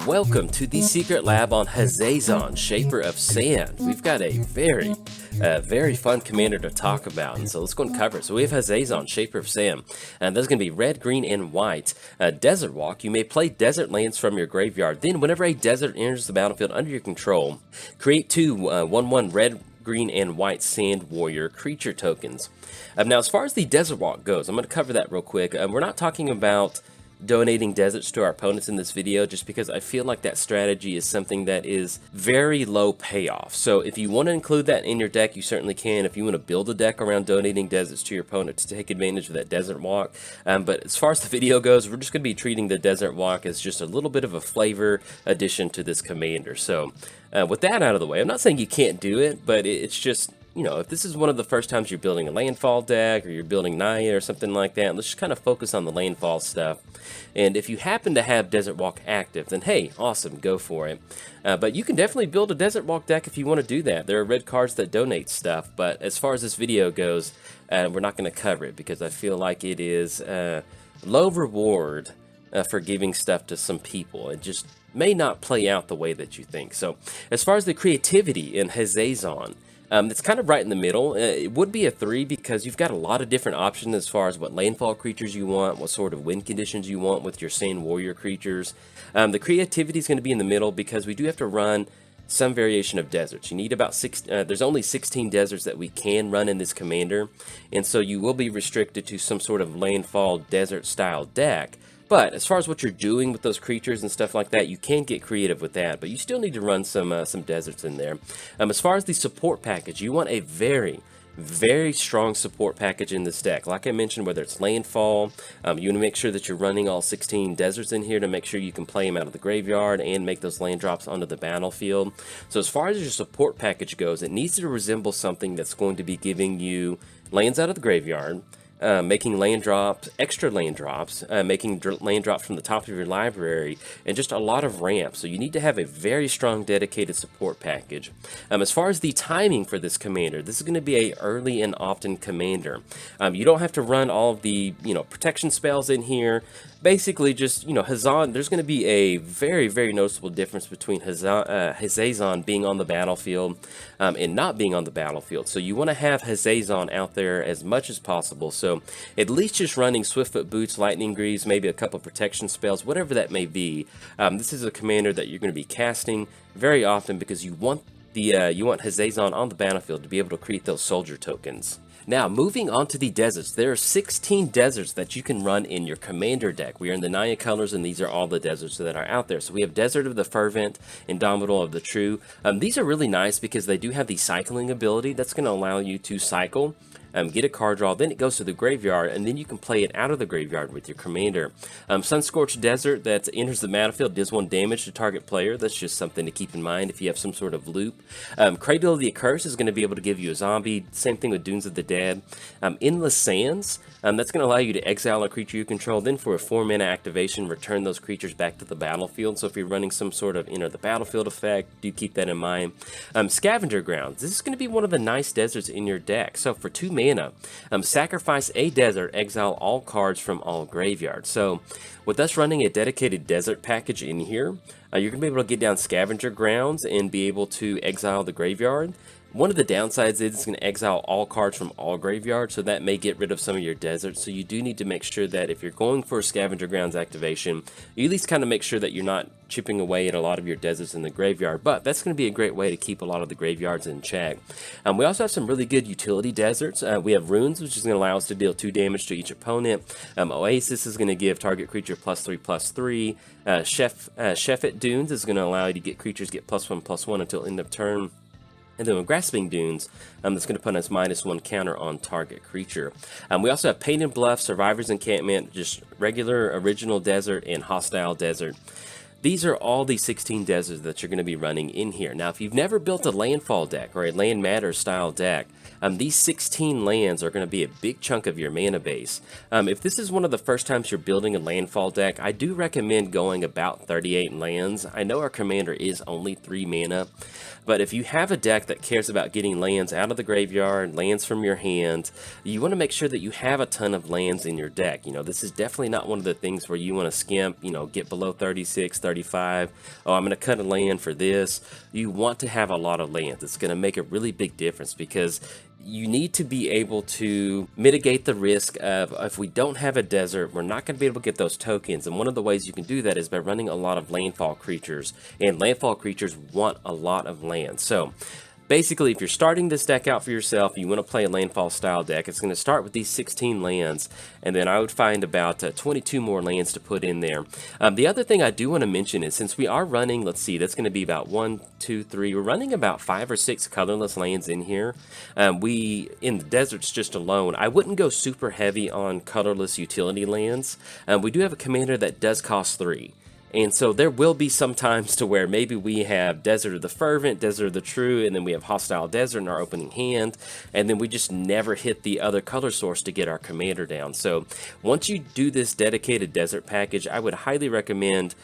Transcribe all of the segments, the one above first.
Welcome to the secret lab on Hazezon, Shaper of Sand. We've got a very fun commander to talk about, and so let's go and cover it. So we have Hazezon, Shaper of Sand, and there's going to be red, green, and white. Desert Walk, you may play desert lands from your graveyard. Then whenever a desert enters the battlefield under your control, create two 1/1 red, green, and white sand warrior creature tokens. Now as far as the Desert Walk goes, I'm going to cover that real quick. We're not talking about donating deserts to our opponents in this video, just because I feel like that strategy is something that is very low payoff. So if you want to include that in your deck, you certainly can. If you want to build a deck around donating deserts to your opponent to take advantage of that Desert Walk. But as far as the video goes, we're just going to be treating the Desert Walk as just a little bit of a flavor addition to this commander. So with that out of the way, I'm not saying you can't do it, but it's just, you know, if this is one of the first times you're building a Landfall deck, or you're building Naya or something like that, let's just kind of focus on the Landfall stuff. And if you happen to have Desert Walk active, then hey, awesome, go for it. But you can definitely build a Desert Walk deck if you want to do that. There are red cards that donate stuff, but as far as this video goes, we're not going to cover it because I feel like it is low reward for giving stuff to some people. It just may not play out the way that you think. So as far as the creativity in Hazezon, it's kind of right in the middle. It would be a 3 because you've got a lot of different options as far as what landfall creatures you want, what sort of win conditions you want with your sand warrior creatures. The creativity is going to be in the middle because we do have to run some variation of deserts. You need about there's only 16 deserts that we can run in this commander, and so you will be restricted to some sort of landfall desert style deck. But as far as what you're doing with those creatures and stuff like that, you can get creative with that, but you still need to run some deserts in there. As far as the support package, you want a very strong support package in this deck. Like I mentioned, whether it's Landfall, you want to make sure that you're running all 16 deserts in here to make sure you can play them out of the graveyard and make those land drops onto the battlefield. So as far as your support package goes, it needs to resemble something that's going to be giving you lands out of the graveyard, making land drops, extra land drops, making land drops from the top of your library, and just a lot of ramps. So you need to have a very strong dedicated support package. As far as the timing for this commander, this is going to be a early and often commander. You don't have to run all of the protection spells in here. Basically, just Hazezon. There's going to be a very noticeable difference between Hazezon being on the battlefield and not being on the battlefield. So you want to have Hazezon out there as much as possible. So at least just running Swiftfoot Boots, Lightning Greaves, maybe a couple protection spells, whatever that may be. This is a commander that you're going to be casting very often because you want Hazezon on the battlefield to be able to create those soldier tokens. Now, moving on to the deserts, there are 16 deserts that you can run in your commander deck. We are in the Naya colors, and these are all the deserts that are out there. So we have Desert of the Fervent, Indomitable of the True. These are really nice because they do have the cycling ability that's going to allow you to cycle, get a card draw, then it goes to the graveyard, and then you can play it out of the graveyard with your commander. Sunscorched Desert that enters the battlefield does 1 damage to target player. That's just something to keep in mind if you have some sort of loop. Cradle of the Accursed is going to be able to give you a zombie. Same thing with Dunes of the Dead. Endless Sands, that's going to allow you to exile a creature you control, then for a 4-mana activation, return those creatures back to the battlefield. So if you're running some sort of enter the battlefield effect, do keep that in mind. Scavenger Grounds, this is going to be one of the nice deserts in your deck. So for 2 mana, sacrifice a desert, exile all cards from all graveyards. So with us running a dedicated desert package in here, you're going to be able to get down Scavenger Grounds and be able to exile the graveyard. One of the downsides is it's going to exile all cards from all graveyards, so that may get rid of some of your deserts. So you do need to make sure that if you're going for a Scavenger Grounds activation, you at least kind of make sure that you're not chipping away at a lot of your deserts in the graveyard. But that's going to be a great way to keep a lot of the graveyards in check. We also have some really good utility deserts. We have Runes, which is going to allow us to deal 2 damage to each opponent. Oasis is going to give target creature +3/+3. Sheffet Dunes is going to allow you to get creatures get +1/+1 until end of turn. And then with Grasping Dunes, that's going to put us -1 counter on target creature. We also have Painted Bluff, Survivor's Encampment, just regular, original desert, and hostile desert. these are all the 16 deserts that you're going to be running in here. Now, if you've never built a landfall deck or a land matter style deck, these 16 lands are going to be a big chunk of your mana base. If this is one of the first times you're building a landfall deck, I do recommend going about 38 lands. I know our commander is only 3 mana, but if you have a deck that cares about getting lands out of the graveyard, lands from your hand, you want to make sure that you have a ton of lands in your deck. You know, this is definitely not one of the things where you want to skimp, you know, get below 36, 35. Oh, I'm going to cut a land for this. You want to have a lot of lands. It's going to make a really big difference because you need to be able to mitigate the risk of, if we don't have a desert, we're not going to be able to get those tokens. And one of the ways you can do that is by running a lot of landfall creatures. And landfall creatures want a lot of land. So basically, if you're starting this deck out for yourself, you want to play a landfall style deck, it's going to start with these 16 lands, and then I would find about 22 more lands to put in there. The other thing I do want to mention is, since we are running, let's see, that's going to be about 1, 2, 3, we're running about 5 or 6 colorless lands in here. In the deserts just alone, I wouldn't go super heavy on colorless utility lands. We do have a commander that does cost 3. And so there will be some times to where maybe we have Desert of the Fervent, Desert of the True, and then we have Hostile Desert in our opening hand, and then we just never hit the other color source to get our commander down. So once you do this dedicated desert package, I would highly recommend,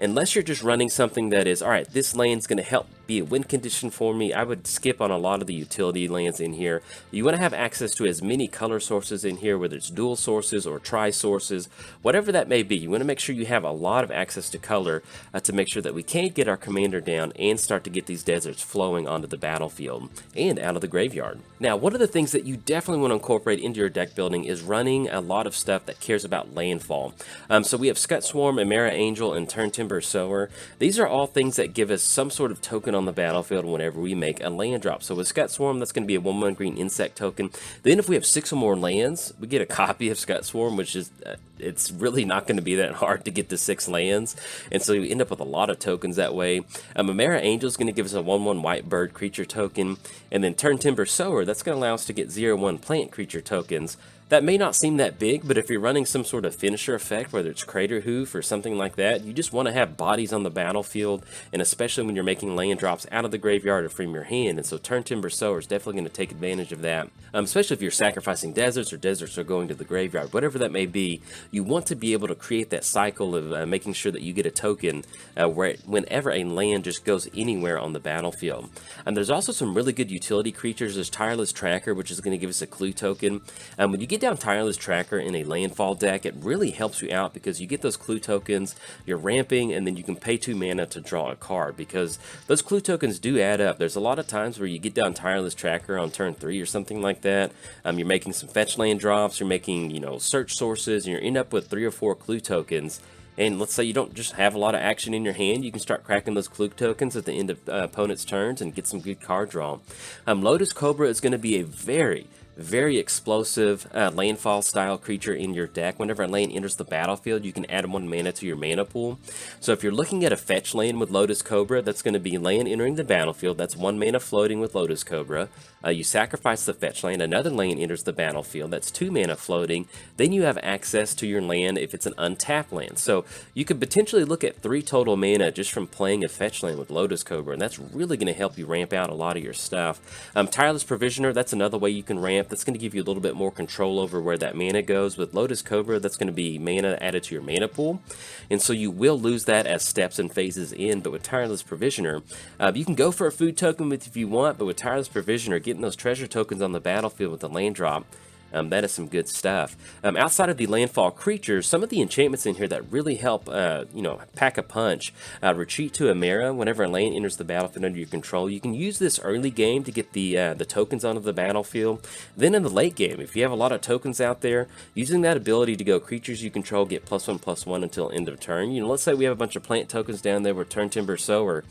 unless you're just running something that is, all right, this land's going to help be a win condition for me, I would skip on a lot of the utility lands in here. You want to have access to as many color sources in here, whether it's dual sources or tri-sources, whatever that may be. You want to make sure you have a lot of access to color to make sure that we can get our commander down and start to get these deserts flowing onto the battlefield and out of the graveyard. Now, one of the things that you definitely want to incorporate into your deck building is running a lot of stuff that cares about landfall. So we have Scut Swarm, Emera Angel, and Turn Timber Sower. These are all things that give us some sort of token on the battlefield whenever we make a land drop. So with Scut Swarm, that's going to be a 1/1 green insect token. Then if we have 6 or more lands, we get a copy of Scut Swarm, which is it's really not going to be that hard to get to 6 lands, and so you end up with a lot of tokens that way. Emera Angel is going to give us a 1/1 white bird creature token, and then Turn Timber Sower, that's going to allow us to get 0/1 plant creature tokens. That may not seem that big, but if you're running some sort of finisher effect, whether it's Crater Hoof or something like that, you just want to have bodies on the battlefield, and especially when you're making land drops out of the graveyard or from your hand. And so Turn Timber Sower is definitely going to take advantage of that, especially if you're sacrificing deserts or deserts are going to the graveyard, whatever that may be. You want to be able to create that cycle of making sure that you get a token whenever a land just goes anywhere on the battlefield. And there's also some really good utility creatures. There's Tireless Tracker, which is going to give us a clue token. When you get down Tireless Tracker in a landfall deck, it really helps you out because you get those clue tokens, you're ramping, and then you can pay 2 mana to draw a card, because those clue tokens do add up. There's a lot of times where you get down Tireless Tracker on turn 3 or something like that. You're making some fetch land drops, you're making, you know, search sources, and you end up with 3 or 4 clue tokens. And let's say you don't just have a lot of action in your hand, you can start cracking those clue tokens at the end of opponent's turns and get some good card draw. Lotus Cobra is going to be a very explosive landfall style creature in your deck. Whenever a land enters the battlefield, you can add 1 mana to your mana pool. So if you're looking at a fetch land with Lotus Cobra, that's going to be land entering the battlefield. That's 1 mana floating with Lotus Cobra. You sacrifice the fetch land, another land enters the battlefield. That's 2 mana floating. Then you have access to your land if it's an untapped land. So you could potentially look at 3 total mana just from playing a fetch land with Lotus Cobra, and that's really going to help you ramp out a lot of your stuff. Tireless Provisioner, that's another way you can ramp. That's going to give you a little bit more control over where that mana goes. With Lotus Cobra, that's going to be mana added to your mana pool, and so you will lose that as steps and phases in. But with Tireless Provisioner, you can go for a food token if you want, but with Tireless Provisioner, getting those treasure tokens on the battlefield with the land drop, that is some good stuff. Outside of the landfall creatures, some of the enchantments in here that really help, you know, pack a punch. Retreat to Emera. Whenever a land enters the battlefield under your control, you can use this early game to get the tokens onto the battlefield. Then in the late game, if you have a lot of tokens out there, using that ability to go creatures you control get +1/+1 until end of turn. You know, let's say we have a bunch of plant tokens down there with Turn Timber Sower,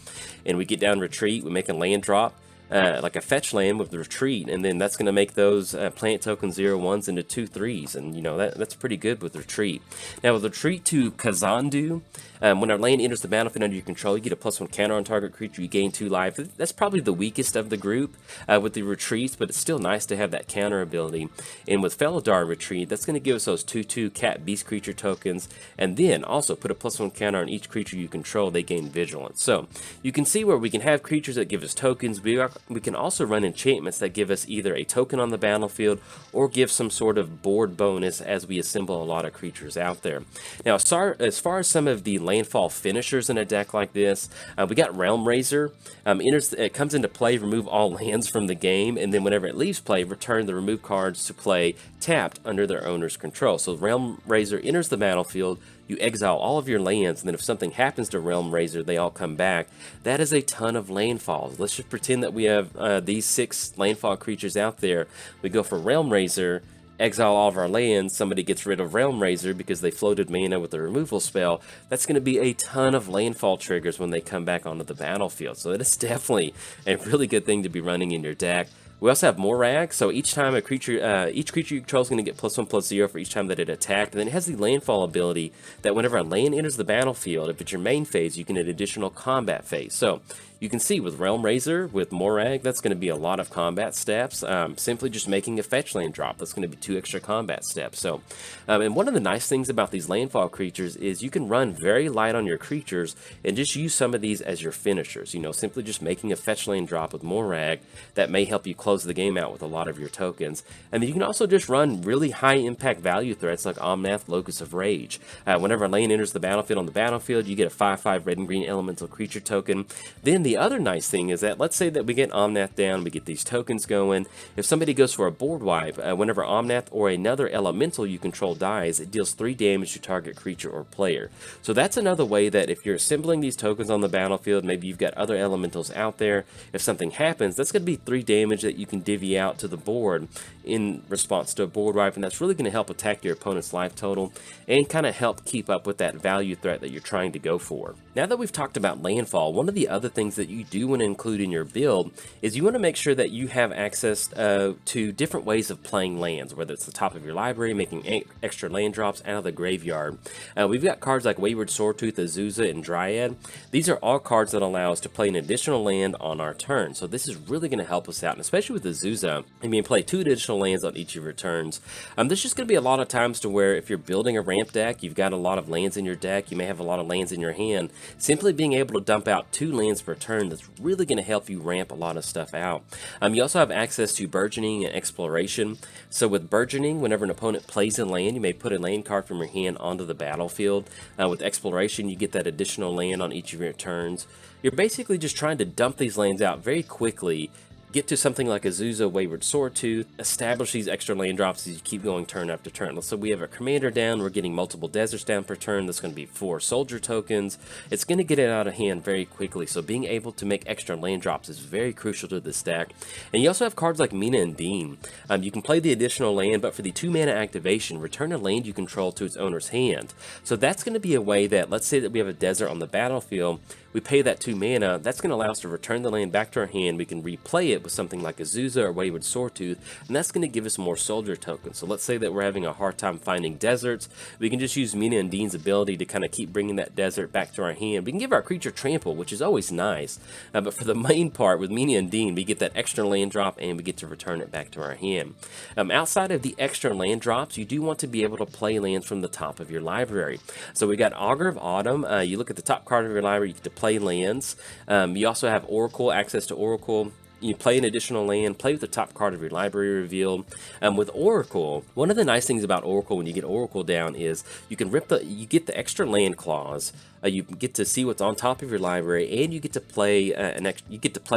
and we get down Retreat, we make a land drop. like a fetch land with the retreat, and then that's going to make those plant token 0/1s into 2/3s, and you know that's pretty good with retreat. Now with retreat to Kazandu, when our land enters the battlefield under your control, you get a +1 counter on target creature, you gain 2 life. That's probably the weakest of the group with the retreats, but it's still nice to have that counter ability. And with Felidar retreat, that's going to give us those 2/2 cat beast creature tokens, and then also put a +1 counter on each creature you control, they gain vigilance. So you can see where we can have creatures that give us tokens. We can also run enchantments that give us either a token on the battlefield or give some sort of board bonus as we assemble a lot of creatures out there. Now, as far as some of the landfall finishers in a deck like this, we got Realm Razor. It comes into play, remove all lands from the game, and then whenever it leaves play, return the removed cards to play tapped under their owner's control. So Realm Razor enters the battlefield, you exile all of your lands, and then if something happens to Realm Razor, they all come back. That is a ton of landfalls. Let's just pretend that we have these 6 landfall creatures out there. We go for Realm Razor, exile all of our lands, somebody gets rid of Realm Razor because they floated mana with a removal spell. That's going to be a ton of landfall triggers when they come back onto the battlefield. So it is definitely a really good thing to be running in your deck. We also have Morag, so each time each creature you control is going to get +1/+0 for each time that it attacked. And then it has the landfall ability that whenever a land enters the battlefield, if it's your main phase, you can get additional combat phase. So you can see with Realm Razor, with Morag, that's going to be a lot of combat steps. Simply just making a fetch land drop, that's going to be 2 extra combat steps. So, and one of the nice things about these landfall creatures is you can run very light on your creatures and just use some of these as your finishers. You know, simply just making a fetch land drop with Morag that may help you close the game out with a lot of your tokens. And then you can also just run really high impact value threats like Omnath, Locus of Rage. Whenever a land enters the battlefield on the battlefield, you get a 5/5 red and green elemental creature token. Then the other nice thing is that let's say that we get Omnath down, we get these tokens going. If somebody goes for a board wipe, whenever Omnath or another elemental you control dies, it deals 3 damage to target creature or player. So that's another way that if you're assembling these tokens on the battlefield, maybe you've got other elementals out there, if something happens, that's going to be 3 damage that you can divvy out to the board in response to a board wipe, and that's really going to help attack your opponent's life total and kind of help keep up with that value threat that you're trying to go for. Now that we've talked about landfall, one of the other things that you do want to include in your build is you want to make sure that you have access to different ways of playing lands, whether it's the top of your library, making extra land drops out of the graveyard. We've got cards like Wayward Sawtooth, Azusa, and Dryad. These are all cards that allow us to play an additional land on our turn, so this is really going to help us out, and especially with Azusa, I mean, play 2 additional lands on each of your turns. There's just going to be a lot of times to where if you're building a ramp deck, you've got a lot of lands in your deck, you may have a lot of lands in your hand. Simply being able to dump out 2 lands per turn, that's really going to help you ramp a lot of stuff out. You also have access to Burgeoning and Exploration. So with Burgeoning, whenever an opponent plays a land, you may put a land card from your hand onto the battlefield. With Exploration, you get that additional land on each of your turns. You're basically just trying to dump these lands out very quickly, get to something like Azusa, Wayward Sawtooth, establish these extra land drops as you keep going turn after turn. So we have a commander down, we're getting multiple deserts down per turn, that's going to be 4 soldier tokens. It's going to get it out of hand very quickly, so being able to make extra land drops is very crucial to this deck. And you also have cards like Mina and Dean. You can play the additional land, but for the 2 mana activation, return a land you control to its owner's hand. So that's going to be a way that, let's say that we have a desert on the battlefield, we pay that 2 mana, that's going to allow us to return the land back to our hand, we can replay it with something like Azusa or Wayward Sawtooth, and that's going to give us more soldier tokens. So let's say that we're having a hard time finding deserts, we can just use Mina and Dean's ability to kind of keep bringing that desert back to our hand. We can give our creature trample, which is always nice, but for the main part with Mina and Dean, we get that extra land drop and we get to return it back to our hand. Outside of the extra land drops, you do want to be able to play lands from the top of your library. So we got Augur of Autumn. You look at the top card of your library, you get to play lands. You also have Oracle, access to Oracle. You play an additional land, play with the top card of your library revealed. With Oracle, one of the nice things about Oracle when you get Oracle down is you can you get the extra land clause. You get to see what's on top of your library, and you get to play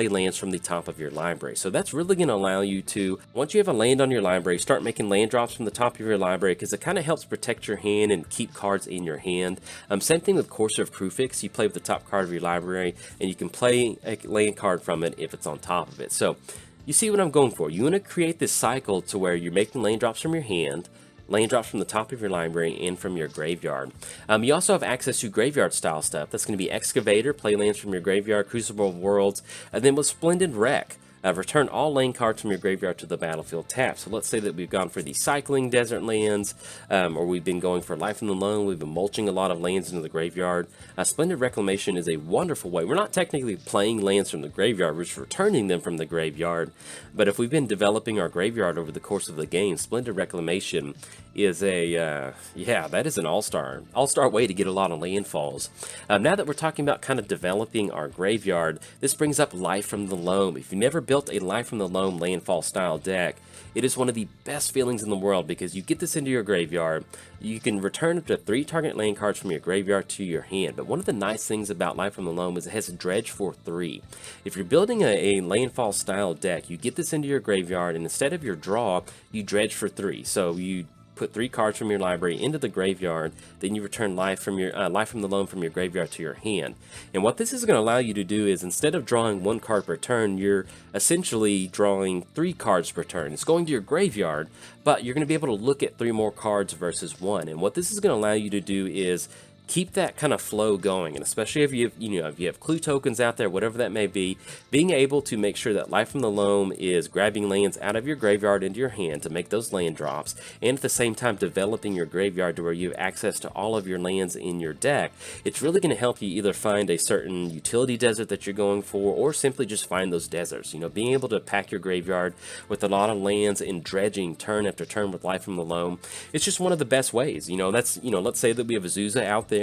lands from the top of your library. So that's really going to allow you to, once you have a land on your library, start making land drops from the top of your library, because it kind of helps protect your hand and keep cards in your hand. Same thing with Courser of Krufix. You play with the top card of your library, and you can play a land card from it if it's on top of it. So you see what I'm going for. You want to create this cycle to where you're making land drops from your hand, land drops from the top of your library, and from your graveyard. You also have access to graveyard style stuff. That's going to be Excavator, play lands from your graveyard, Crucible of Worlds, and then with Splendid Wreck. Return all lane cards from your graveyard to the battlefield tapped. So let's say that we've gone for the cycling desert lands, or we've been going for Life in the Loam, we've been mulching a lot of lands into the graveyard. Splendid Reclamation is a wonderful way. We're not technically playing lands from the graveyard, we're just returning them from the graveyard. But if we've been developing our graveyard over the course of the game, Splendid Reclamation is a, that is an all-star way to get a lot of landfalls. Now that we're talking about kind of developing our graveyard, this brings up Life from the Loam. If you've never built a Life from the Loam landfall style deck, it is one of the best feelings in the world because you get this into your graveyard, you can return up to 3 target land cards from your graveyard to your hand. But one of the nice things about Life from the Loam is it has a dredge for 3. If you're building a landfall style deck, you get this into your graveyard and instead of your draw, you dredge for 3. So you put 3 cards from your library into the graveyard, then you return Life from the Loam from your graveyard to your hand. And what this is going to allow you to do is instead of drawing 1 card per turn, you're essentially drawing 3 cards per turn. It's going to your graveyard, but you're going to be able to look at 3 more cards versus 1. And what this is going to allow you to do is keep that kind of flow going, and especially if you have clue tokens out there, whatever that may be, being able to make sure that Life from the Loam is grabbing lands out of your graveyard into your hand to make those land drops, and at the same time developing your graveyard to where you have access to all of your lands in your deck. It's really going to help you either find a certain utility desert that you're going for, or simply just find those deserts. Being able to pack your graveyard with a lot of lands and dredging turn after turn with Life from the Loam, it's just one of the best ways. Let's say that we have Hazezon out there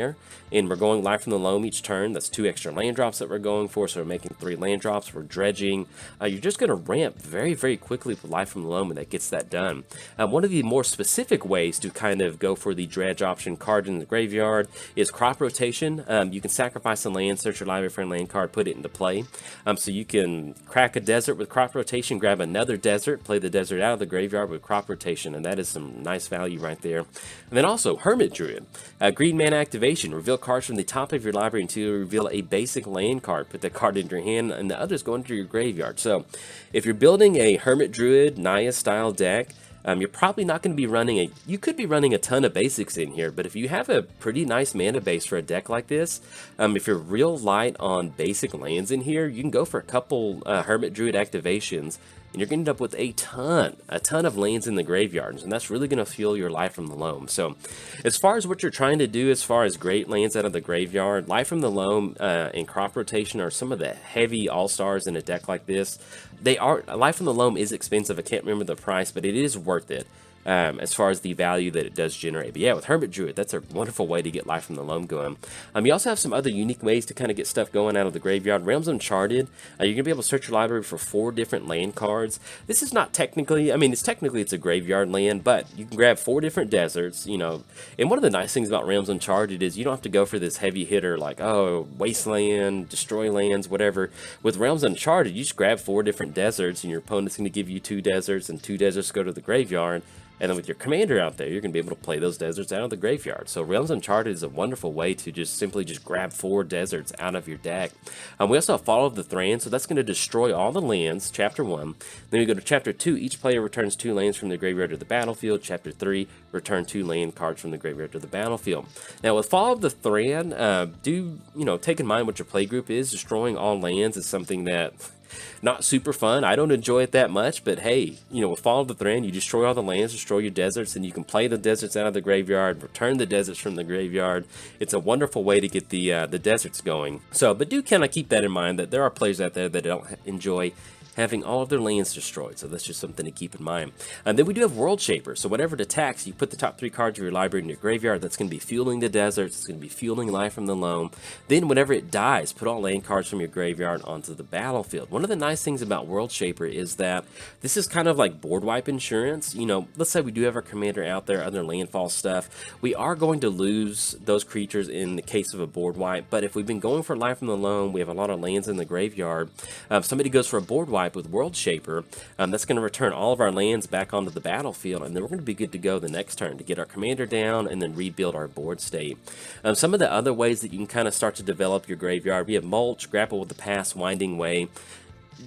and we're going Life from the Loam each turn. That's 2 extra land drops that we're going for, so we're making 3 land drops. We're dredging. You're just going to ramp very, very quickly with Life from the Loam, and that gets that done. One of the more specific ways to kind of go for the dredge option card in the graveyard is crop rotation. You can sacrifice a land, search your library for a land card, put it into play. So you can crack a desert with crop rotation, grab another desert, play the desert out of the graveyard with crop rotation, and that is some nice value right there. And then also Hermit Druid. Green mana activation. Reveal cards from the top of your library until you reveal a basic land card. Put that card into your hand, and the others go into your graveyard. So if you're building a Hermit Druid Naya style deck, you're probably not going to be running you could be running a ton of basics in here, but if you have a pretty nice mana base for a deck like this, if you're real light on basic lands in here, you can go for a couple Hermit Druid activations, and you're going to end up with a ton of lands in the graveyards, and that's really going to fuel your Life from the Loam. So as far as what you're trying to do as far as great lands out of the graveyard, Life from the Loam and crop rotation are some of the heavy all-stars in a deck like this. Life from the Loam is expensive. I can't remember the price, but it is worth it. As far as the value that it does generate. But yeah, with Hermit Druid, that's a wonderful way to get Life from the Loam going. You also have some other unique ways to kind of get stuff going out of the graveyard. Realms Uncharted, you're going to be able to search your library for 4 different land cards. This is not technically, it's a graveyard land, but you can grab 4 different deserts, And one of the nice things about Realms Uncharted is you don't have to go for this heavy hitter like, Wasteland, Destroy Lands, whatever. With Realms Uncharted, you just grab 4 different deserts, and your opponent's going to give you 2 deserts, and 2 deserts go to the graveyard. And then with your commander out there, you're going to be able to play those deserts out of the graveyard. So Realms Uncharted is a wonderful way to simply grab 4 deserts out of your deck. We also have Fall of the Thran, so that's going to destroy all the lands, Chapter 1. Then we go to Chapter 2, each player returns 2 lands from the graveyard to the battlefield. Chapter 3, return 2 land cards from the graveyard to the battlefield. Now with Fall of the Thran, take in mind what your playgroup is. Destroying all lands is something that not super fun. I don't enjoy it that much, but hey, with Fall of the Thran, you destroy all the lands, destroy your deserts, and you can play the deserts out of the graveyard, return the deserts from the graveyard. It's a wonderful way to get the deserts going. So, but do kind of keep that in mind that there are players out there that don't enjoy having all of their lands destroyed, so that's just something to keep in mind. And then we do have World Shaper, so whenever it attacks, you put the top 3 cards of your library in your graveyard. That's going to be fueling the deserts, it's going to be fueling Life from the Loam. Then whenever it dies, put all land cards from your graveyard onto the battlefield. One of the nice things about World Shaper is that this is kind of like board wipe insurance. Let's say we do have our commander out there, other landfall stuff. We are going to lose those creatures in the case of a board wipe, but if we've been going for Life from the Loam, we have a lot of lands in the graveyard, somebody goes for a board wipe with World Shaper, that's going to return all of our lands back onto the battlefield, and then we're going to be good to go the next turn to get our commander down and then rebuild our board state. Some of the other ways that you can kind of start to develop your graveyard, we have Mulch, Grapple with the Past, Winding Way.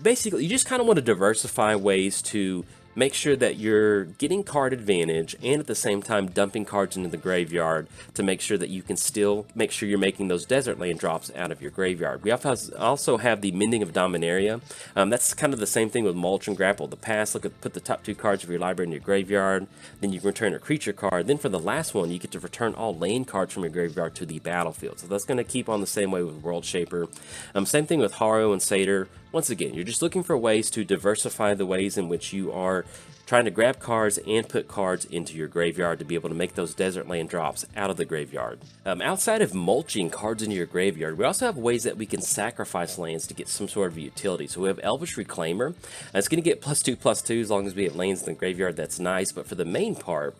Basically, you just kind of want to diversify ways to make sure that you're getting card advantage and at the same time dumping cards into the graveyard to make sure that you can still make sure you're making those desert land drops out of your graveyard. We also have the Mending of Dominaria. That's kind of the same thing with Mulch and Grapple the Past. Look at, put the top 2 cards of your library in your graveyard, then you can return a creature card. Then for the last one, you get to return all land cards from your graveyard to the battlefield. So that's going to keep on the same way with World Shaper. Same thing with Haro and Satyr. Once again, you're just looking for ways to diversify the ways in which you are trying to grab cards and put cards into your graveyard to be able to make those desert land drops out of the graveyard. Outside of mulching cards into your graveyard, we also have ways that we can sacrifice lands to get some sort of utility. So we have Elvish Reclaimer. It's going to get +2/+2 as long as we have lands in the graveyard. That's nice. But for the main part,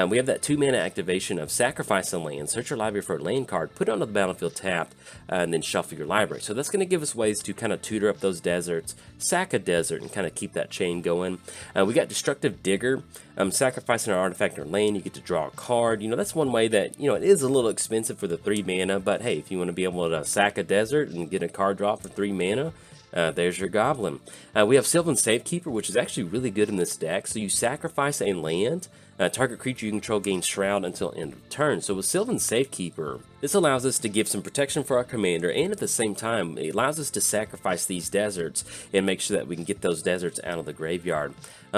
we have that 2 mana activation of sacrifice a land, search your library for a land card, put it onto the battlefield tapped, and then shuffle your library. So that's going to give us ways to kind of tutor up those deserts, sack a desert, and kind of keep that chain going. We got Destructive Digger. Sacrificing an artifact or land, you get to draw a card. You know, that's one way that, you know, it is a little expensive for the 3 mana, but hey, if you want to be able to sack a desert and get a card draw for 3 mana, there's your Goblin. We have Sylvan Safekeeper, which is actually really good in this deck. So you sacrifice a land, target creature you control gains Shroud until end of turn. So with Sylvan Safekeeper, this allows us to give some protection for our commander, and at the same time, it allows us to sacrifice these deserts and make sure that we can get those deserts out of the graveyard.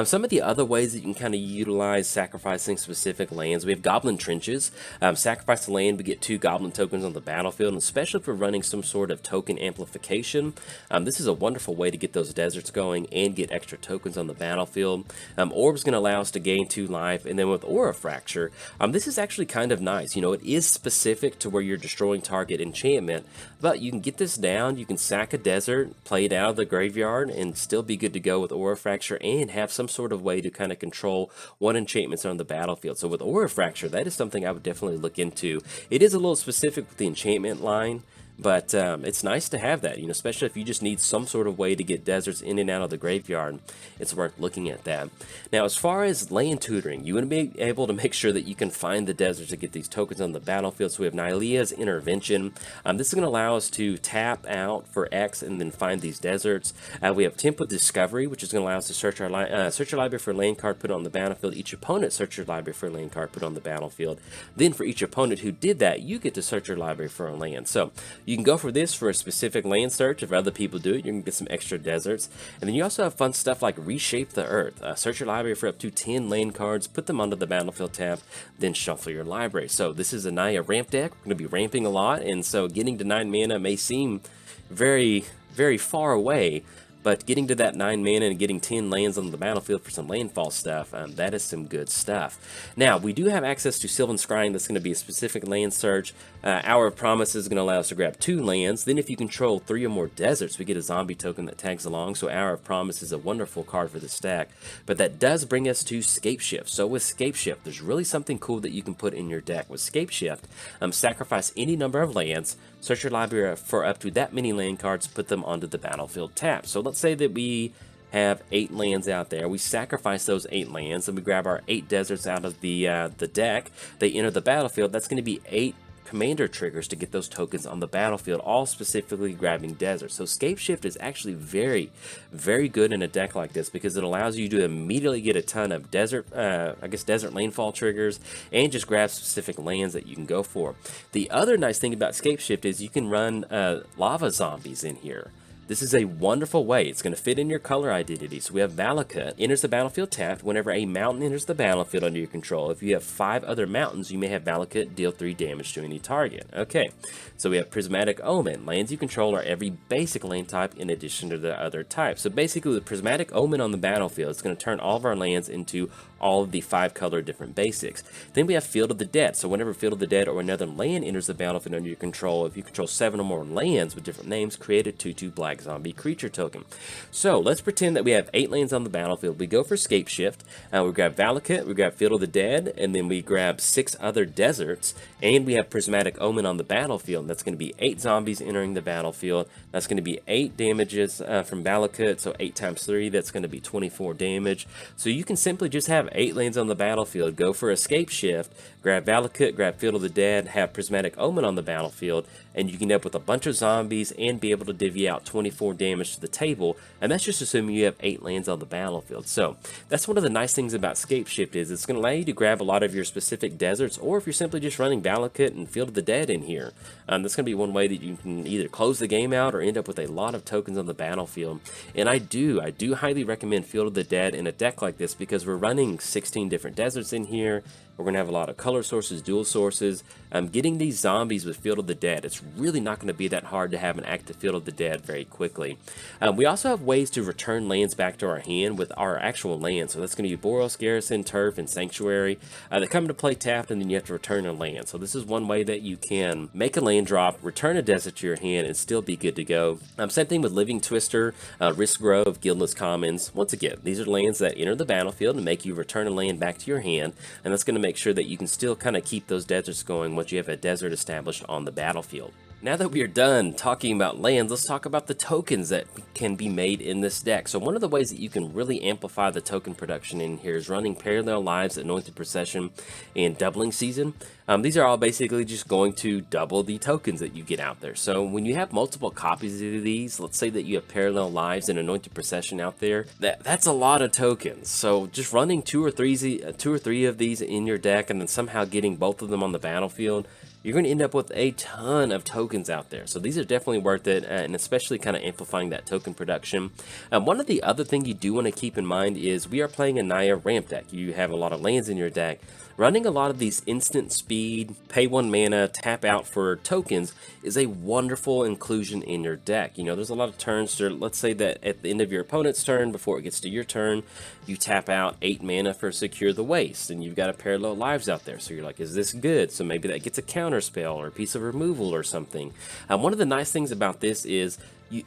Some of the other ways that you can kind of utilize sacrificing specific lands, we have Goblin Trenches. Sacrifice the land, we get 2 Goblin tokens on the battlefield, and especially if we're running some sort of token amplification, this is a wonderful way to get those deserts going and get extra tokens on the battlefield. Orb's going to allow us to gain 2 life, and then with Aura Fracture, this is actually kind of nice. You know, it is specific to where you're destroying target enchantment, but you can get this down, you can sack a desert, play it out of the graveyard, and still be good to go with Aura Fracture and have some sort of way to kind of control what enchantments are on the battlefield. So with Aura Fracture, that is something I would definitely look into. It is a little specific with the enchantment line, but it's nice to have that, you know, especially if you just need some sort of way to get deserts in and out of the graveyard. It's worth looking at that. Now, as far as land tutoring, you want to be able to make sure that you can find the deserts to get these tokens on the battlefield. So we have Nylea's Intervention. This is going to allow us to tap out for X and then find these deserts. We have Temple Discovery, which is going to allow us to search your library for a land card, put it on the battlefield. Each opponent search your library for a land card, put it on the battlefield. Then for each opponent who did that, you get to search your library for a land. So you can go for this for a specific land search. If other people do it, you can get some extra deserts. And then you also have fun stuff like Reshape the Earth. Search your library for up to 10 land cards, put them onto the battlefield tab, then shuffle your library. So this is a Naya ramp deck. We're going to be ramping a lot, and so getting to 9 mana may seem very, very far away, but getting to that 9 mana and getting 10 lands on the battlefield for some landfall stuff, that is some good stuff. Now, we do have access to Sylvan Scrying. That's going to be a specific land search. Hour of Promise is going to allow us to grab 2 lands. Then if you control 3 or more deserts, we get a zombie token that tags along. So Hour of Promise is a wonderful card for the stack. But that does bring us to Scapeshift. So with Scapeshift, there's really something cool that you can put in your deck. With Scapeshift, sacrifice any number of lands, search your library for up to that many land cards, put them onto the battlefield tab. So let's say that we have 8 lands out there. We sacrifice those 8 lands, and we grab our 8 deserts out of the deck. They enter the battlefield. That's going to be 8 commander triggers to get those tokens on the battlefield, all specifically grabbing deserts. So Scapeshift is actually very, very good in a deck like this because it allows you to immediately get a ton of desert, desert landfall triggers and just grab specific lands that you can go for. The other nice thing about Scapeshift is you can run lava zombies in here. This is a wonderful way. It's going to fit in your color identity. So we have Valakut enters the battlefield tapped whenever a mountain enters the battlefield under your control. If you have 5 other mountains, you may have Valakut deal 3 damage to any target. Okay, so we have Prismatic Omen. Lands you control are every basic land type in addition to the other types. So basically with Prismatic Omen on the battlefield, it's going to turn all of our lands into all of the 5 color different basics. Then we have Field of the Dead. So whenever Field of the Dead or another land enters the battlefield under your control, if you control 7 or more lands with different names, create a 2/2 black zombie creature token. So let's pretend that we have 8 lands on the battlefield. We go for Scapeshift. We grab Valakut, we grab Field of the Dead, and then we grab 6 other deserts, and we have Prismatic Omen on the battlefield. That's going to be 8 zombies entering the battlefield. That's going to be 8 damages from Valakut, so 8 times 3, that's going to be 24 damage. So you can simply just have 8 lands on the battlefield, go for Escape Shift, grab Valakut, grab Field of the Dead, have Prismatic Omen on the battlefield, and you can end up with a bunch of zombies and be able to divvy out 24 damage to the table, and that's just assuming you have 8 lands on the battlefield. So that's one of the nice things about Escape Shift is it's going to allow you to grab a lot of your specific deserts, or if you're simply just running Valakut and Field of the Dead in here, that's going to be one way that you can either close the game out or end up with a lot of tokens on the battlefield. And I do highly recommend Field of the Dead in a deck like this because we're running 16 different deserts in here. We're going to have a lot of color sources, dual sources. Getting these zombies with Field of the Dead, it's really not going to be that hard to have an active Field of the Dead very quickly. We also have ways to return lands back to our hand with our actual lands. So that's going to be Boros, Garrison, Turf, and Sanctuary. They come into play tapped, and then you have to return a land. So this is one way that you can make a land drop, return a desert to your hand, and still be good to go. Same thing with Living Twister, Risk Grove, Guildless Commons. Once again, these are lands that enter the battlefield and make you return a land back to your hand, and that's going to make sure that you can still kind of keep those deserts going once you have a desert established on the battlefield. Now that we are done talking about lands, let's talk about the tokens that can be made in this deck. So one of the ways that you can really amplify the token production in here is running Parallel Lives, Anointed Procession, and Doubling Season. These are all basically just going to double the tokens that you get out there. So when you have multiple copies of these, let's say that you have Parallel Lives and Anointed Procession out there, that's a lot of tokens. So just running two or three of these in your deck and then somehow getting both of them on the battlefield, you're going to end up with a ton of tokens out there. So these are definitely worth it, and especially kind of amplifying that token production. One of the other things you do want to keep in mind is we are playing a Naya ramp deck. You have a lot of lands in your deck. Running a lot of these instant speed, pay 1 mana, tap out for tokens is a wonderful inclusion in your deck. You know, there's a lot of turns to, let's say that at the end of your opponent's turn, before it gets to your turn, you tap out 8 mana for Secure the Waste, and you've got a Parallel Lives out there. So you're like, is this good? So maybe that gets a counter spell or a piece of removal or something. One of the nice things about this is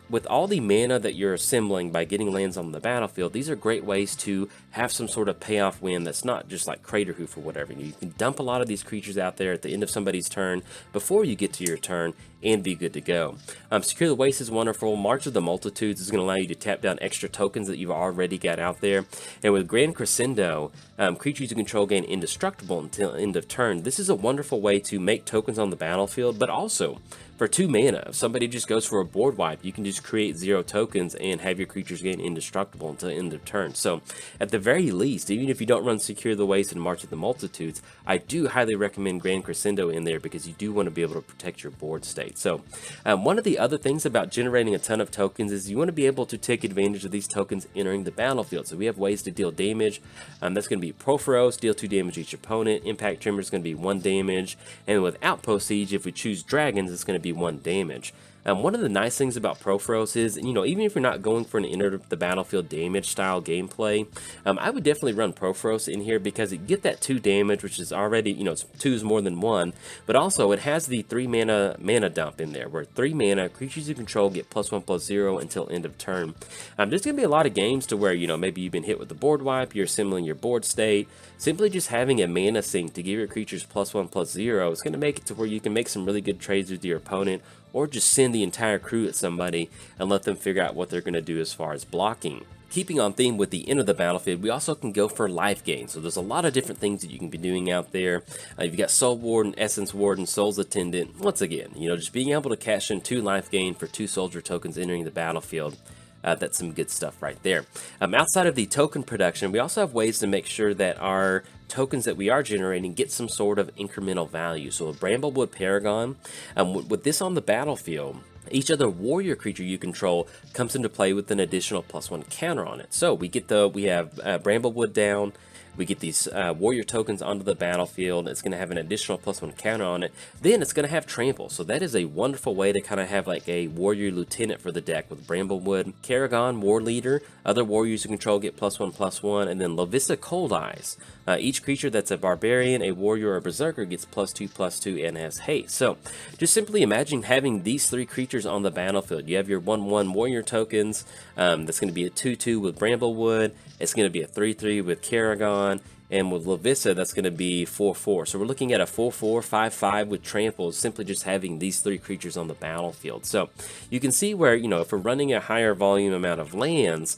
with all the mana that you're assembling by getting lands on the battlefield, these are great ways to have some sort of payoff win that's not just like Craterhoof or whatever. You can dump a lot of these creatures out there at the end of somebody's turn before you get to your turn and be good to go. Secure the Waste is wonderful. March of the Multitudes is going to allow you to tap down extra tokens that you've already got out there. And with Grand Crescendo, creatures you control gain indestructible until end of turn. This is a wonderful way to make tokens on the battlefield, but also for 2 mana, if somebody just goes for a board wipe, you can just create 0 tokens and have your creatures gain indestructible until end of turn. So at the very least, even if you don't run Secure the Waste and March of the Multitudes, I do highly recommend Grand Crescendo in there because you do want to be able to protect your board state. So one of the other things about generating a ton of tokens is you want to be able to take advantage of these tokens entering the battlefield. So we have ways to deal damage. That's going to be Proforos, deal 2 damage each opponent. Impact Tremor is going to be 1 damage. And with Outpost Siege, if we choose Dragons, it's going to be 1 damage. One of the nice things about Proforos is, you know, even if you're not going for an enter the battlefield damage style gameplay, I would definitely run Proforos in here because you get that 2 damage, which is already, you know, 2 is more than 1, but also it has the 3 mana dump in there, where 3 mana, creatures you control get +1/+0 until end of turn. There's going to be a lot of games to where, you know, maybe you've been hit with the board wipe, you're assembling your board state, simply just having a mana sink to give your creatures +1/+0 is going to make it to where you can make some really good trades with your opponent, or just send the entire crew at somebody and let them figure out what they're going to do as far as blocking. Keeping on theme with the end of the battlefield, we also can go for life gain. So there's a lot of different things that you can be doing out there. You've got Soul Warden, Essence Warden, Soul's Attendant. Once again, you know, just being able to cash in 2 life gain for 2 soldier tokens entering the battlefield. That's some good stuff right there. Outside of the token production, we also have ways to make sure that our tokens that we are generating get some sort of incremental value. So with Bramblewood Paragon, with this on the battlefield, each other warrior creature you control comes into play with an additional +1 counter on it. So we have Bramblewood down. We get these warrior tokens onto the battlefield. It's going to have an additional +1 counter on it. Then it's going to have Trample. So that is a wonderful way to kind of have like a warrior lieutenant for the deck with Bramblewood. Kerrigan, War Leader. Other warriors you control get +1/+1. And then Lovisa Cold Eyes. Each creature that's a barbarian, a warrior, or a berserker gets +2/+2 and has haste. So just simply imagine having these 3 creatures on the battlefield. You have your 1/1 warrior tokens. That's going to be a 2/2 with Bramblewood. It's going to be a 3/3 with Kerrigan. And with Lovisa, that's going to be 4/4. So we're looking at a 4/4, 5/5 with Trample, simply just having these 3 creatures on the battlefield. So you can see where, you know, if we're running a higher volume amount of lands,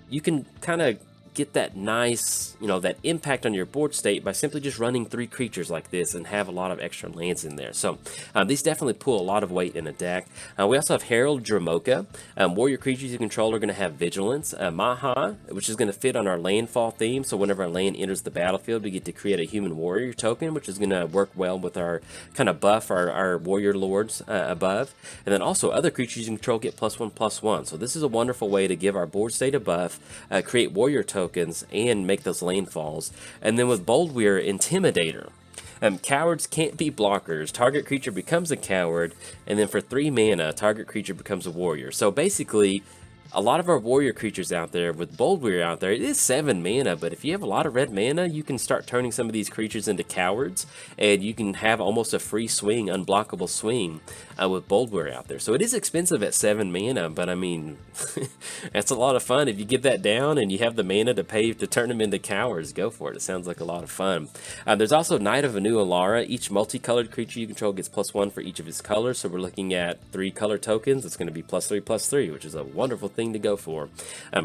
you can kind of get that nice, that impact on your board state by simply just running 3 creatures like this and have a lot of extra lands in there. So these definitely pull a lot of weight in a deck. We also have Herald Dramoka. Warrior creatures you control are going to have Vigilance. Maha, which is going to fit on our Landfall theme. So whenever our land enters the battlefield, we get to create a human warrior token, which is going to work well with our kind of buff our warrior lords above. And then also other creatures you control get +1/+1. So this is a wonderful way to give our board state a buff, create warrior tokens, and make those landfalls. And then with Boldweir, Intimidator. Cowards can't be blockers. Target creature becomes a coward, and then for 3 mana, target creature becomes a warrior. So basically, a lot of our warrior creatures out there, with Boldweir out there, it is 7 mana, but if you have a lot of red mana, you can start turning some of these creatures into cowards, and you can have almost a free swing, unblockable swing with Boldweir out there. So it is expensive at 7 mana, but I mean, that's a lot of fun. If you get that down and you have the mana to pay to turn them into cowards, go for it. It sounds like a lot of fun. There's also Knight of Anu Alara. Each multicolored creature you control gets +1 for each of its colors, so we're looking at 3 color tokens. It's going to be +3/+3, which is a wonderful thing to go for.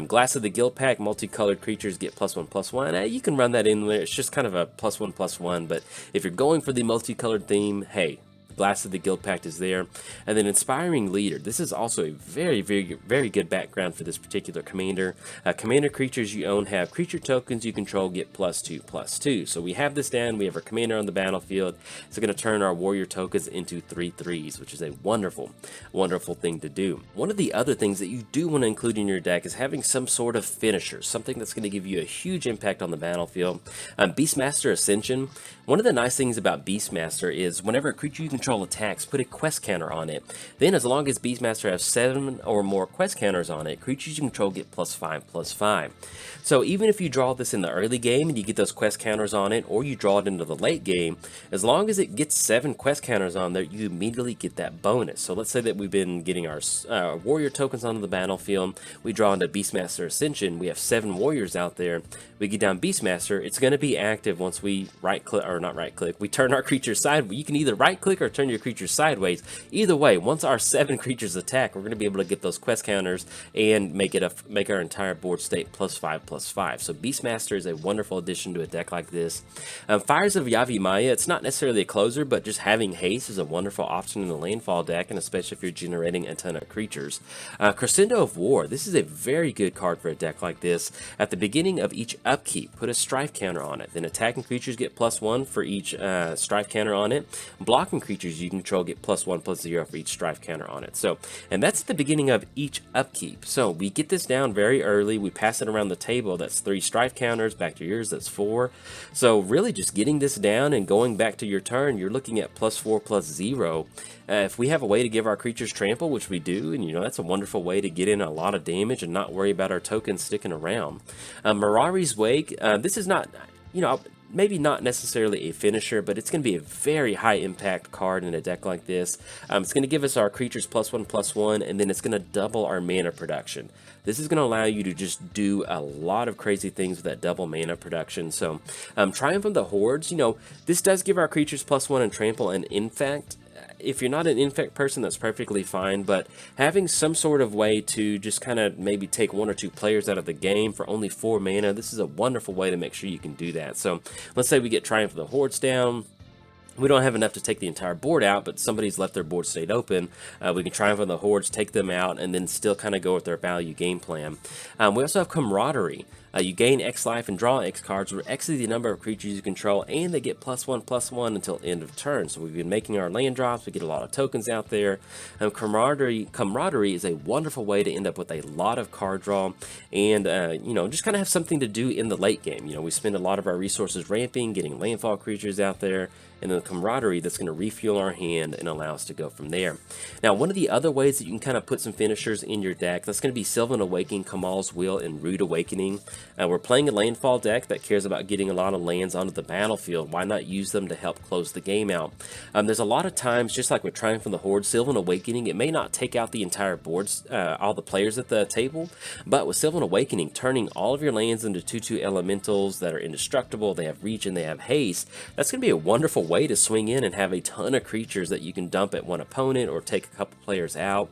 Glass of the Guild Pack, multicolored creatures get +1/+1. You can run that in there. It's just kind of a +1/+1, but if you're going for the multicolored theme, hey, Glass of the Guild Pact is there. And then Inspiring Leader. This is also a very, very, very good background for this particular commander. Commander creatures you own have creature tokens you control get +2/+2. So we have this down. We have our commander on the battlefield. It's going to turn our warrior tokens into 3/3s, which is a wonderful, wonderful thing to do. One of the other things that you do want to include in your deck is having some sort of finisher, something that's going to give you a huge impact on the battlefield. Beastmaster Ascension. One of the nice things about Beastmaster is whenever a creature you control attacks, put a quest counter on it. Then as long as Beastmaster has 7 or more quest counters on it, creatures you control get +5/+5. So even if you draw this in the early game and you get those quest counters on it, or you draw it into the late game, as long as it gets 7 quest counters on there, you immediately get that bonus. So let's say that we've been getting our warrior tokens onto the battlefield, we draw into Beastmaster Ascension, we have 7 warriors out there, we get down Beastmaster, it's going to be active once we we turn our creature sideways. You can either right click or turn your creature sideways. Either way, once our 7 creatures attack, we're going to be able to get those quest counters and make our entire board state +5/+5. So Beastmaster is a wonderful addition to a deck like this. Fires of Yavimaya, it's not necessarily a closer, but just having haste is a wonderful option in the landfall deck, and especially if you're generating a ton of creatures. Crescendo of War, this is a very good card for a deck like this. At the beginning of each upkeep, put a strife counter on it. Then attacking creatures get +1 for each strife counter on it. Blocking creatures you control get +1/+0 for each strife counter on it. So, and that's at the beginning of each upkeep. So we get this down very early. We pass it around the table. That's 3 strife counters. Back to yours, that's 4. So really just getting this down and going back to your turn, you're looking at +4/+0. If we have a way to give our creatures trample, which we do, and that's a wonderful way to get in a lot of damage and not worry about our tokens sticking around. Mirari's Wake, this is not, maybe not necessarily a finisher, but it's going to be a very high impact card in a deck like this. It's going to give us our creatures +1/+1, and then it's going to double our mana production. This is going to allow you to just do a lot of crazy things with that double mana production. So Triumph of the Hordes, this does give our creatures +1 and trample, and in fact, if you're not an infect person, that's perfectly fine, but having some sort of way to just kind of maybe take 1 or 2 players out of the game for only 4 mana, this is a wonderful way to make sure you can do that. So let's say we get Triumph of the Hordes down. We don't have enough to take the entire board out, but somebody's left their board state open. We can Triumph on the Hordes, take them out, and then still kind of go with their value game plan. We also have Camaraderie. You gain X life and draw X cards, where X is the number of creatures you control, and they get +1/+1 until end of turn. So we've been making our land drops, we get a lot of tokens out there. Camaraderie is a wonderful way to end up with a lot of card draw, and just kind of have something to do in the late game. We spend a lot of our resources ramping, getting landfall creatures out there, and then the Camaraderie that's going to refuel our hand and allow us to go from there. Now, one of the other ways that you can kind of put some finishers in your deck, that's going to be Sylvan Awakening, Kamal's Will, and Rude Awakening. We're playing a landfall deck that cares about getting a lot of lands onto the battlefield. Why not use them to help close the game out? There's a lot of times, just like with Triumph of the Horde, Sylvan Awakening, it may not take out the entire boards, all the players at the table, but with Sylvan Awakening, turning all of your lands into 2/2 elementals that are indestructible, they have reach and they have haste, that's going to be a wonderful way to swing in and have a ton of creatures that you can dump at one opponent or take a couple players out.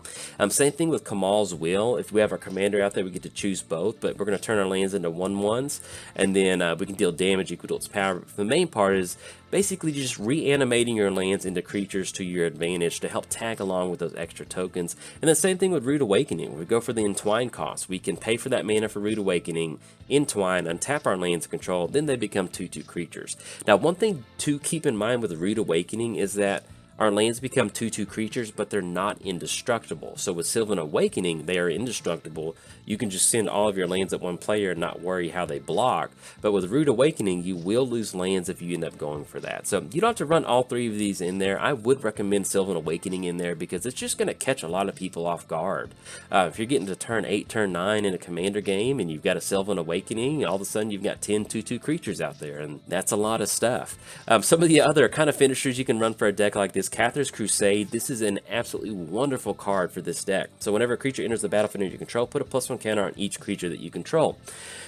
Same thing with Kamal's Will. If we have our commander out there, we get to choose both, but we're going to turn our lands into 1/1s, and then we can deal damage equal to its power. But the main part is basically just reanimating your lands into creatures to your advantage to help tag along with those extra tokens. And the same thing with Root Awakening. We go for the Entwine cost. We can pay for that mana for Root Awakening, Entwine, untap our lands of control, then they become 2/2 creatures. Now, one thing to keep in mind with the Root Awakening is that our lands become 2/2 creatures, but they're not indestructible. So with Sylvan Awakening, they are indestructible. You can just send all of your lands at one player and not worry how they block. But with Root Awakening, you will lose lands if you end up going for that. So you don't have to run all three of these in there. I would recommend Sylvan Awakening in there because it's just going to catch a lot of people off guard. If you're getting to turn 8, turn 9 in a Commander game and you've got a Sylvan Awakening, all of a sudden you've got 10 2/2 creatures out there, and that's a lot of stuff. Some of the other kind of finishers you can run for a deck like this, Cathar's Crusade. This is an absolutely wonderful card for this deck. So whenever a creature enters the battlefield under your control, put a +1 counter on each creature that you control.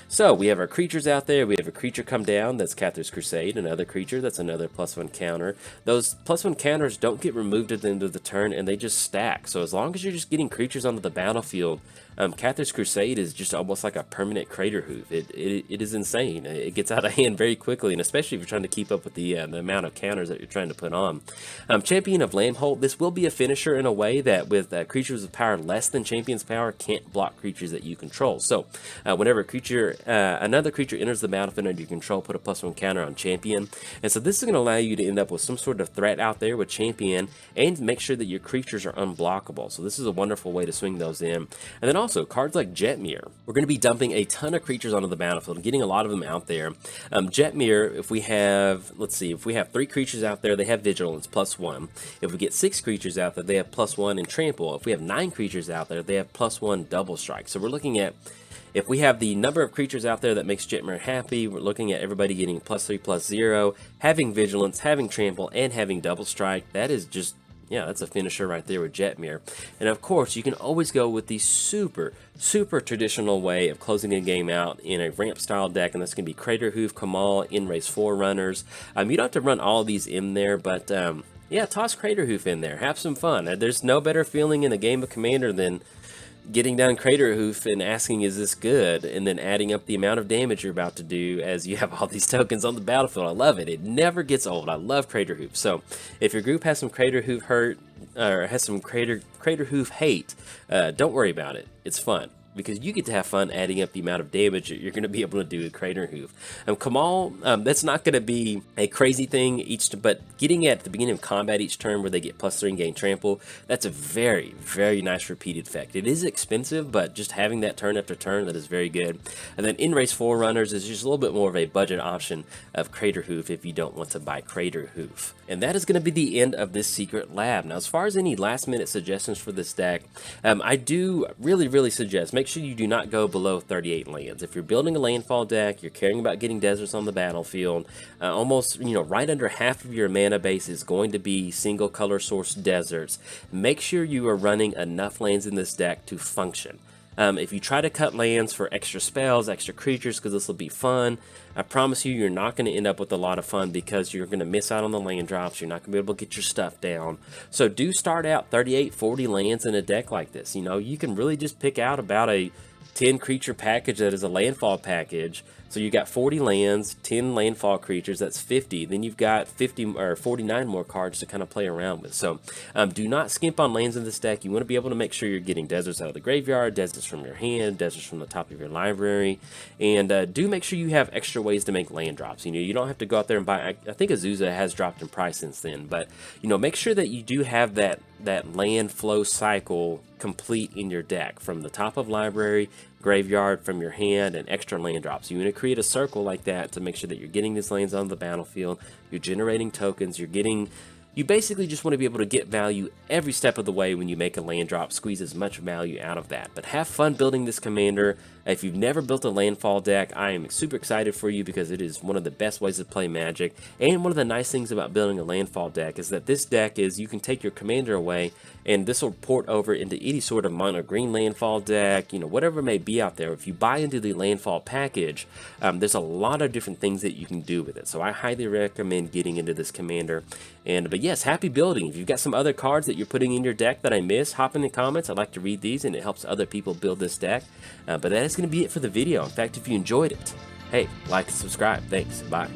So we have our creatures out there. We have a creature come down, that's Cathar's Crusade. Another creature, that's another +1 counter. Those +1 counters don't get removed at the end of the turn, and they just stack. So as long as you're just getting creatures onto the battlefield, Cathar's Crusade is just almost like a permanent Crater Hoof. It is insane. It gets out of hand very quickly, and especially if you're trying to keep up with the amount of counters that you're trying to put on. Champion of Landfall, this will be a finisher in a way that with creatures with power less than Champion's power can't block creatures that you control. So whenever another creature enters the battlefield under your control, put a +1 counter on Champion. And so this is going to allow you to end up with some sort of threat out there with Champion and make sure that your creatures are unblockable. So this is a wonderful way to swing those in. And then also cards like Jetmir. We're going to be dumping a ton of creatures onto the battlefield and getting a lot of them out there. Jetmir, if we have, let's see, if we have 3 creatures out there, they have Vigilance +1. If we get 6 creatures out there, they have +1 and Trample. If we have 9 creatures out there, they have +1 Double Strike. So we're looking at, if we have the number of creatures out there that makes Jetmir happy, we're looking at everybody getting +3/+0, having Vigilance, having Trample, and having Double Strike. That is just, yeah, that's a finisher right there with Jetmir. And of course, you can always go with the super traditional way of closing a game out in a ramp style deck, and that's going to be Crater Hoof, Kamal, In-Race Forerunners. You don't have to run all of these in there, but yeah, toss Crater Hoof in there. Have some fun. There's no better feeling in a game of Commander than getting down Crater Hoof and asking, is this good? And then adding up the amount of damage you're about to do as you have all these tokens on the battlefield. I love it. It never gets old. I love Crater Hoof. So if your group has some Crater Hoof hurt, or has some Crater Hoof hate, don't worry about it. It's fun, because you get to have fun adding up the amount of damage that you're going to be able to do with Crater Hoof. Kamal, that's not going to be a crazy thing but getting at the beginning of combat each turn where they get +3 and gain Trample, that's a very, very nice repeated effect. It is expensive, but just having that turn after turn, that is very good. And then In-Race Forerunners is just a little bit more of a budget option of Crater Hoof if you don't want to buy Crater Hoof. And that is going to be the end of this secret lab. Now, as far as any last minute suggestions for this deck, I do really suggest, make sure you do not go below 38 lands. If you're building a landfall deck, you're caring about getting deserts on the battlefield, almost, right under half of your mana base is going to be single color source deserts. Make sure you are running enough lands in this deck to function. If you try to cut lands for extra spells, extra creatures, because this will be fun, I promise you, you're not going to end up with a lot of fun because you're going to miss out on the land drops. You're not going to be able to get your stuff down. So do start out 38, 40 lands in a deck like this. You can really just pick out about a 10 creature package that is a landfall package. So you got 40 lands, 10 landfall creatures, that's 50. Then you've got 50 or 49 more cards to kind of play around with. So do not skimp on lands in this deck. You want to be able to make sure you're getting deserts out of the graveyard, deserts from your hand, deserts from the top of your library. And do make sure you have extra ways to make land drops. You don't have to go out there and buy, I think Azusa has dropped in price since then, but make sure that you do have that land flow cycle complete in your deck, from the top of library, graveyard, from your hand, and extra land drops. You want to create a circle like that to make sure that you're getting these lands on the battlefield, you're generating tokens, you basically just want to be able to get value every step of the way when you make a land drop, squeeze as much value out of that. But have fun building this commander. If you've never built a landfall deck, I am super excited for you because it is one of the best ways to play Magic. And one of the nice things about building a landfall deck is that this deck is, you can take your commander away and this will port over into any sort of mono green landfall deck, whatever may be out there. If you buy into the landfall package, there's a lot of different things that you can do with it. So I highly recommend getting into this commander. But yes, happy building. If you've got some other cards that you're putting in your deck that I missed, hop in the comments. I'd like to read these, and it helps other people build this deck. But that is going to be it for the video. In fact, if you enjoyed it, hey, like and subscribe. Thanks. Bye.